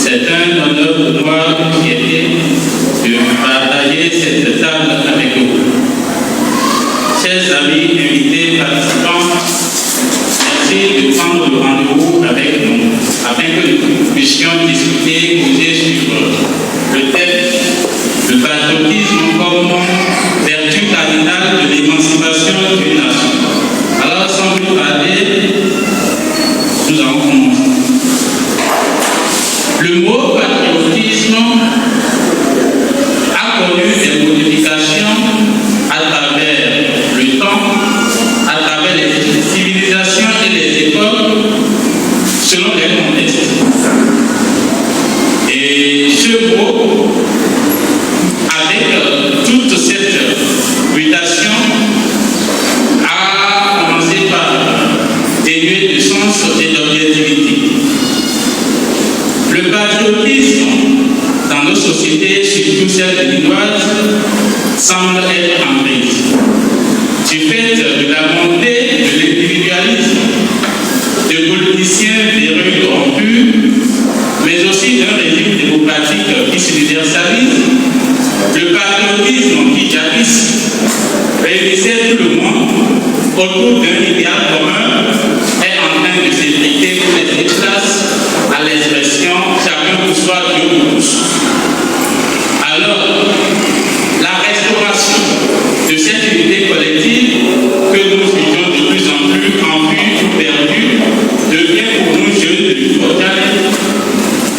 C'est un honneur pour moi, une fierté, de partager cette table avec vous. Chers amis, invités, participants, merci de prendre le rendez-vous avec nous afin que nous puissions discuter, causer sur le thème le patriotisme comme vertu cardinale de l'émancipation d'une nation. Alors, sans plus tarder, nous allons commencer. Le mot patriotisme a connu des modifications à travers le temps, à travers les civilisations et les époques, selon les contextes. Et ce mot, avec toute cette mutation, a commencé par dénuer de sens et d'objectivité. Le patriotisme dans nos sociétés, surtout celles lilloises, semble être en prise. Du fait de la montée de l'individualisme, de politiciens véreux corrompus, mais aussi d'un régime démocratique qui s'universalise, le patriotisme qui jadis réunissait tout le monde autour d'un idéal commun est en train de s'effriter pour laisser place à l'expression chacun pour soi, Dieu pour tous. Alors, la restauration de cette unité collective que nous jugeons de plus en plus en vue ou perdue devient pour nous jeunes de l'Ivoire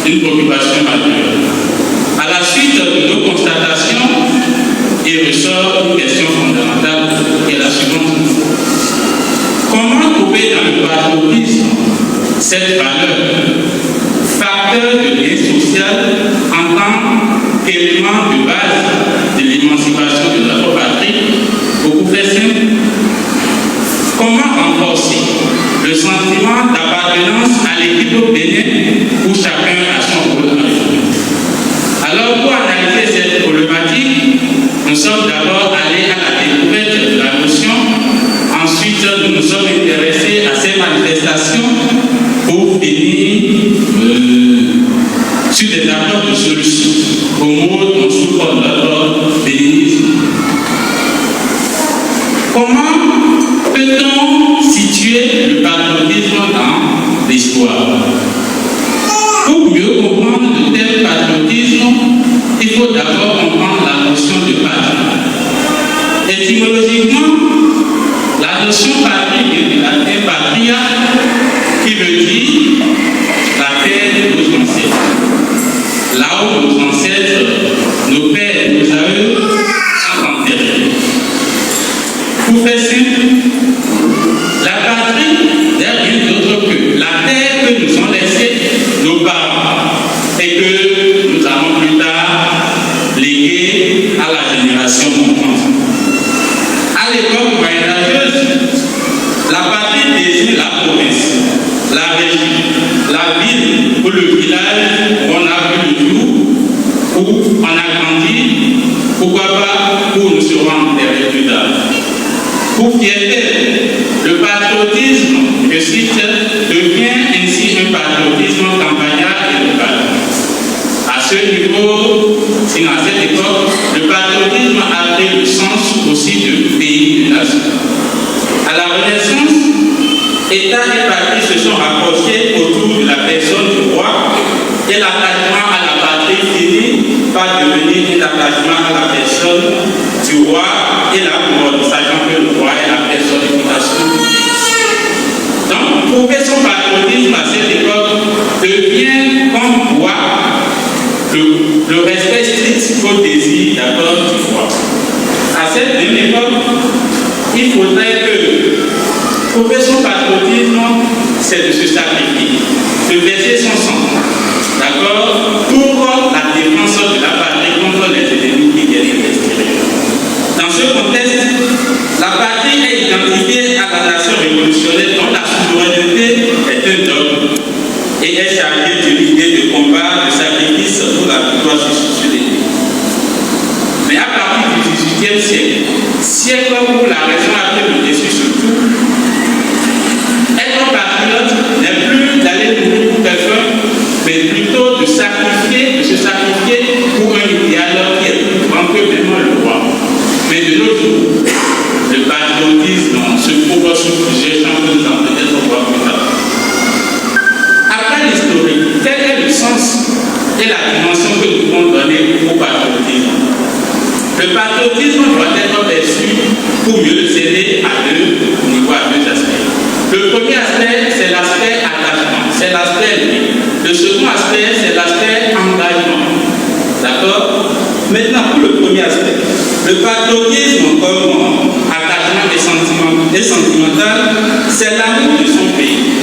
une préoccupation majeure. À la suite de nos constatations, il ressort une question fondamentale qui est la suivante. Comment trouver dans le patriotisme cette valeur, facteur de lien social en tant qu'élément de base de l'émancipation de notre patrie, beaucoup fait simple? Comment renforcer le sentiment d'appartenance à l'équipe au Bénin où chacun a son rôle dans le jeu? Alors, pour analyser cette problématique, nous sommes d'abord allés à la découverte de la notion. Ensuite, nous nous sommes intéressés à ces manifestations pour finir sur des apports de solutions au mot dont souffre notre bénénisme. Comment peut-on situer le patriotisme dans l'histoire? Pour mieux comprendre le thème patriotisme, il faut d'abord comprendre la notion de patrie. Étymologiquement, la notion patrie vient du latin patria, qui veut dire la terre de nos ancêtres. Là où nos ancêtres, nos pères, nos aïeux sont enterrés. Pour faire simple, la patrie n'est rien d'autre que la terre que nous ont laissée nos parents et que nous allons plus tard léguer à la génération montante. À l'époque moyenâgeuse, la patrie désigne la province, la région, la ville ou le village où on a vu le jour, où on a grandi, pourquoi pas où nous serons enterrés plus tard. Pour fierté, le patriotisme, je cite, devient ainsi un patriotisme campagnard et local. À ce niveau, sinon à cette époque, le patriotisme a pris le sens aussi de pays de nation. À la Renaissance, État et patrie se sont rapprochés autour de la personne du roi et l'attachement à la patrie finit par devenir un attachement à la personne du roi et la couronne, sachant que le roi est la personnification. Donc, prouver son patriotisme à cette époque devient comme roi le respect strict qu'au désir d'abord du roi. À cette même époque, il faudrait que prouver son patriotisme, c'est de se sacrifier, de verser son sang, d'accord, pour la défense de la patrie contre les ennemis qui viennent de l'extérieur. Dans ce contexte, la patrie est identifiée à la nation révolutionnaire dont la souveraineté siècle. Siècle où la raison a pris le dessus sur tout. Être patriote n'est plus d'aller mourir pour quelqu'un, mais plutôt de se sacrifier pour un idéal qui est plus grand que même le roi. Mais de nos jours, le patriotisme se trouve sur plusieurs champs que nous allons peut-être voir plus tard. Après l'historique, quel est le sens et la dimension que nous pouvons donner au patriotisme? Le patriotisme doit être perçu pour mieux le céder à deux niveaux, à deux aspects. Le premier aspect, c'est l'aspect attachement, c'est l'aspect lui. Le second aspect, c'est l'aspect engagement. D'accord? Maintenant, pour le premier aspect, le patriotisme comme attachement et sentimental, c'est l'amour de son pays.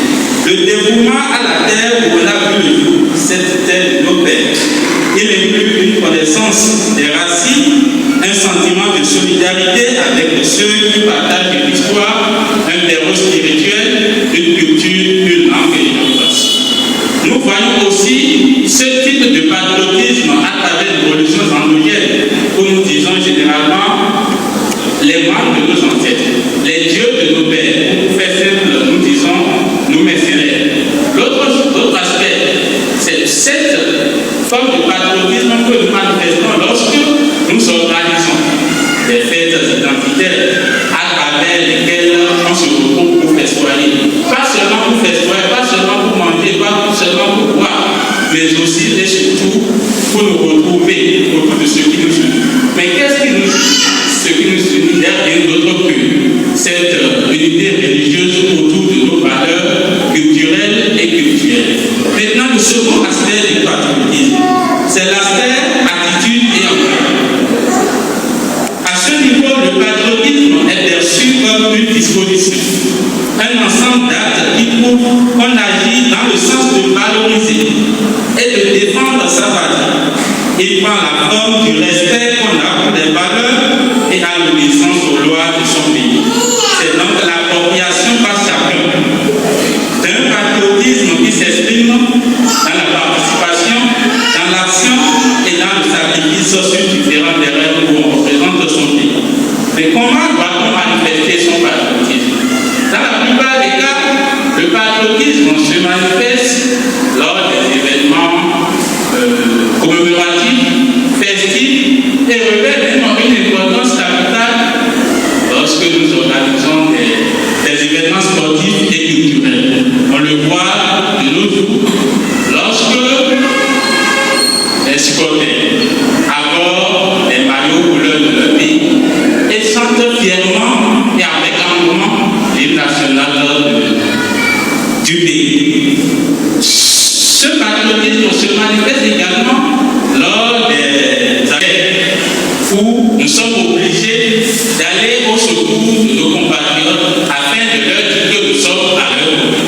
Le dévouement à la terre où on a vu le jour, cette terre de nos pères. Il inclut une connaissance des racines, un sentiment de solidarité avec ceux qui partagent une histoire, un terreau spirituel, une culture, une langue et une race. Nous voyons aussi ce type de patriotisme à travers les religions endogènes, où nous disons généralement les membres de nos ancêtres, les dieux de nos pères. Pour faire simple, nous disons nous mercenaires. L'autre aspect, c'est cette forme de patriotisme que nous manifestons lorsque nous organisons des fêtes identitaires à travers lesquelles on se retrouve pour festoyer. Pas seulement pour festoyer, pas seulement pour manger, pas seulement pour boire, mais aussi et surtout pour nous retrouver autour de ce qui nous unit. Mais qu'est-ce qui nous unit derrière d'autres que cette unité religieuse autour de nos valeurs culturelles et culturelles? Maintenant, le second aspect du patriotisme, c'est l'aspect attitude et engagement. À ce niveau, le patriotisme est perçu comme une disposition, un ensemble d'actes qui prouvent qu'on agit dans le sens de valoriser et de défendre sa patrie. Il prend la forme du respect qu'on a pour les valeurs et à l'obéissance aux lois de son pays. C'est donc l'appropriation par chacun d'un patriotisme qui s'exprime dans la participation, dans l'action et dans le sacrifice sur différents terrains où on représente son pays. Mais comment doit-on manifester son patriotisme? Dans la plupart des cas, le patriotisme se manifeste lors des événements commémoratifs, festifs et revêt une importance capitale lorsque nous organisons des événements sportifs et culturels. On le voit de nos jours. Lorsque les supporters abordent les maillots couleurs de leur pays et chantent fièrement et avec engouement l'hymne national du pays. Ce patriotisme se manifeste également lors des arrêts où nous sommes obligés d'aller au secours de nos compatriotes afin de leur dire que nous sommes à leur côté.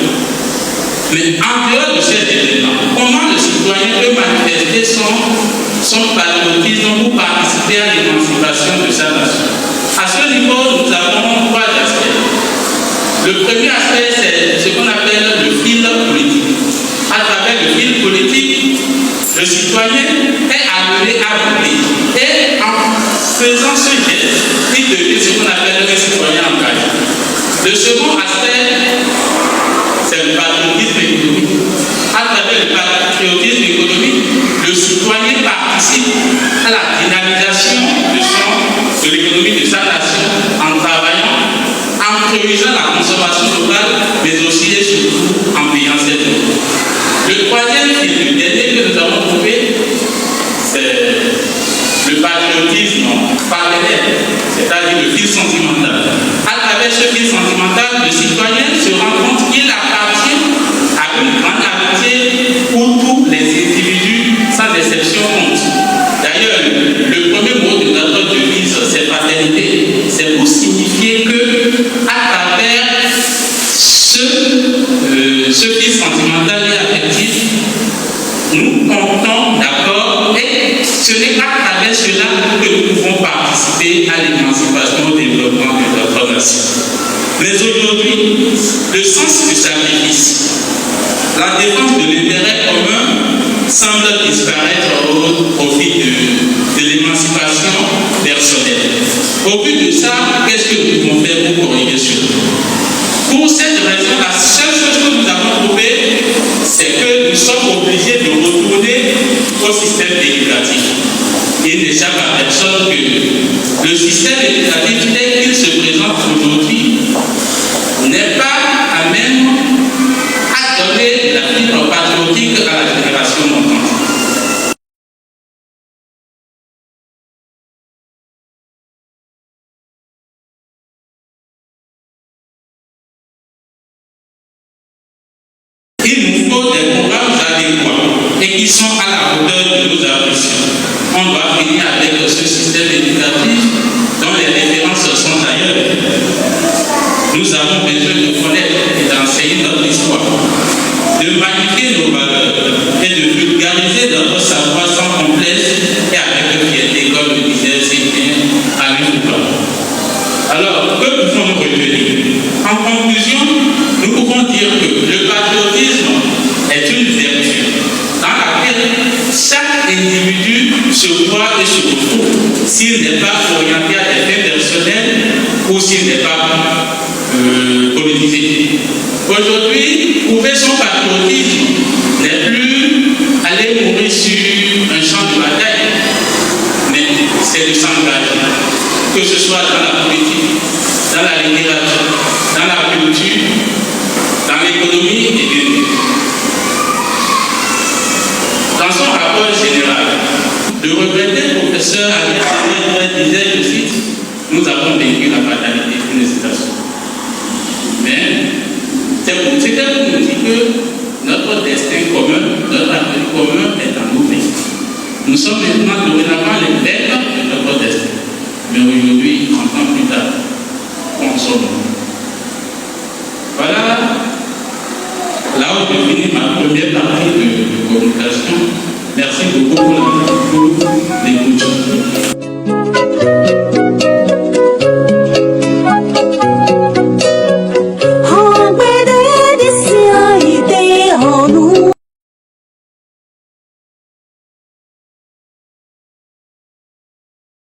Mais en dehors de cet événement, comment le citoyen peut manifester son patriotisme pour participer à l'émancipation de sa nation? À ce niveau, nous avons trois aspects. Le premier aspect, c'est ce qu'on appelle le fil politique. À travers le fil politique, le citoyen est amené à voter. Et en faisant ce geste, il devient ce qu'on appelle un citoyen engagé. Le second aspect, c'est le patriotisme économique. À travers le patriotisme économique, le citoyen participe à la dynamisation de l'économie de sa nation en travaillant, en priorisant la consommation locale, mais aussi et surtout en payant ses impôts. Le troisième et le dernier que nous avons trouvé, c'est le patriotisme partenaire, c'est-à-dire le fil sentimental. À travers ce fil sentimental, le citoyen se rend compte qu'il appartient à une grande amitié où tous les individus, sans exception, comptent. D'ailleurs, le premier mot de notre devise, c'est fraternité. C'est pour signifier que, à travers ce fil sentimental et affectif, nous comptons, d'accord, et ce n'est qu'à travers cela que nous pouvons participer à l'émancipation au développement de notre nation. Mais aujourd'hui, le sens du sacrifice, la défense de l'intérêt commun semble disparaître au profit de l'émancipation personnelle. Au vu de ça, qu'est-ce que nous pouvons faire pour corriger cela? Pour cette raison, la seule chose que nous avons trouvée, c'est que nous sommes obligés de retourner au système éducatif. Il n'échappe à personne que le système éducatif tel qu'il se présente aujourd'hui n'est pas à même à donner la fibre patriotique à la génération montante. Il nous faut des programmes adéquats et qui sont à la hauteur de nos ambitions. On doit finir avec ce système éducatif dont les références sont ailleurs. Nous avons besoin de connaître et d'enseigner notre histoire, de magnifier nos valeurs et de vulgariser notre savoir sans complexe et avec fierté, comme le disait Sylvain à Louvain. Alors, que pouvons-nous retenir? En conclusion, nous pouvons dire que le patriotisme est une vertu dans laquelle chaque individu se voit et se retrouve s'il n'est pas orienté à des faits personnels ou s'il n'est pas politisé. Aujourd'hui, prouver son patriotisme n'est plus aller mourir sur un champ de bataille, mais c'est de s'engager, que ce soit dans la politique, dans la littérature, dans la culture, dans l'économie et bien d'autres. Dans son rapport général, le regretté professeur Agnès disait, je cite, nous avons vécu la fatalité d'une hésitation. Mais c'était pour nous dire que notre destin commun, notre avenir commun est en nous. Nous sommes maintenant dorénavant les maîtres de notre destin. Mais aujourd'hui, 30 ans plus tard, on sommes. Voilà là où je finis ma première partie de communication. Merci beaucoup pour la